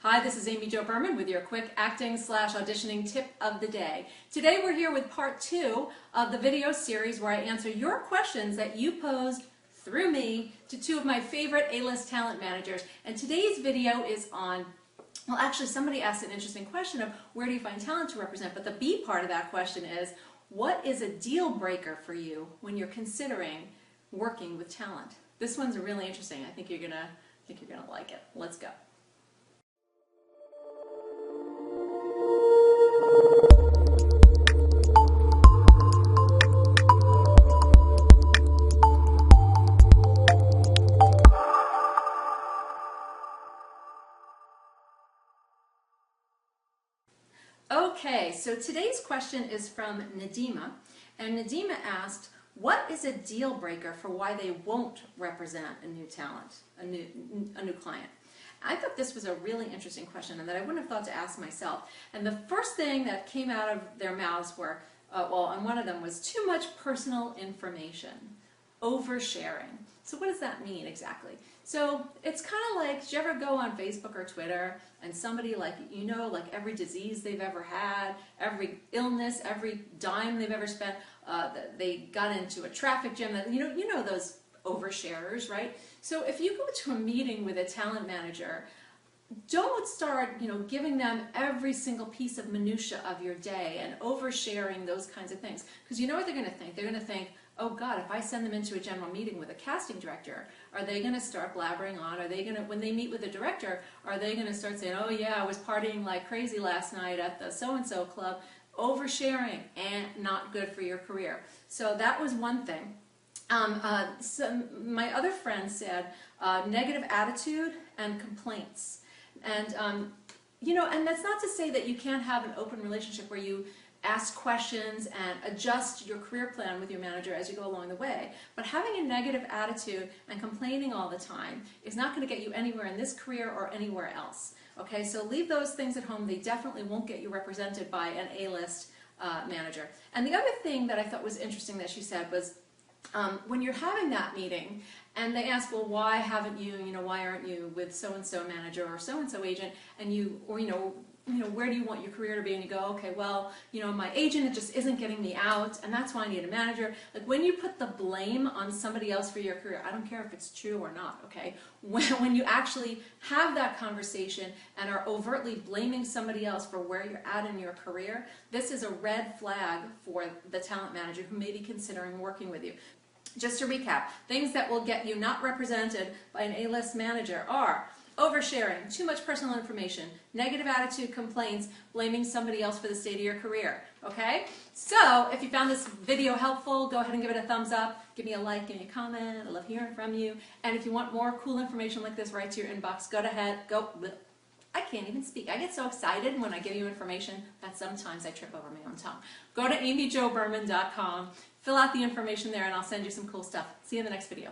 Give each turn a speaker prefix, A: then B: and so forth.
A: Hi, this is Amy Jo Berman with your quick acting/auditioning tip of the day. Today we're here with part 2 of the video series where I answer your questions that you posed through me to 2 of my favorite A-list talent managers. And today's video is on, well, actually somebody asked an interesting question of where do you find talent to represent, but the B part of that question is, what is a deal breaker for you when you're considering working with talent? This one's really interesting. I think you're gonna like it. Let's go. Okay, so today's question is from Nadima, and Nadima asked, what is a deal breaker for why they won't represent a new talent, a new client? I thought this was a really interesting question and that I wouldn't have thought to ask myself. And the first thing that came out of their mouths were, and one of them was too much personal information, oversharing. So what does that mean exactly? So it's kind of like, did you ever go on Facebook or Twitter and somebody like every disease they've ever had, every illness, every dime they've ever spent, they got into a traffic jam, that you know those oversharers, right? So if you go to a meeting with a talent manager, don't start, giving them every single piece of minutia of your day and oversharing those kinds of things. Because you know what they're going to think? They're going to think, oh God, if I send them into a general meeting with a casting director, are they going to start blabbering on? Are they going to, when they meet with a director, are they going to start saying, oh yeah, I was partying like crazy last night at the so-and-so club? Oversharing and not good for your career. So that was one thing. My other friend said negative attitude and complaints. And, and that's not to say that you can't have an open relationship where you ask questions and adjust your career plan with your manager as you go along the way. But having a negative attitude and complaining all the time is not going to get you anywhere in this career or anywhere else. Okay, so leave those things at home. They definitely won't get you represented by an A-list manager. And the other thing that I thought was interesting that she said was, when you're having that meeting and they ask, well, why haven't you, why aren't you with so-and-so manager or so-and-so agent, and where do you want your career to be? And you go, okay, well, my agent, it just isn't getting me out, and that's why I need a manager. Like, when you put the blame on somebody else for your career, I don't care if it's true or not, okay? When you actually have that conversation and are overtly blaming somebody else for where you're at in your career, this is a red flag for the talent manager who may be considering working with you. Just to recap, things that will get you not represented by an A-list manager are oversharing, too much personal information, negative attitude, complaints, blaming somebody else for the state of your career. Okay? So, if you found this video helpful, go ahead and give it a thumbs up, give me a like, give me a comment. I love hearing from you. And if you want more cool information like this right to your inbox, I can't even speak. I get so excited when I give you information that sometimes I trip over my own tongue. Go to amyjoberman.com, fill out the information there, and I'll send you some cool stuff. See you in the next video.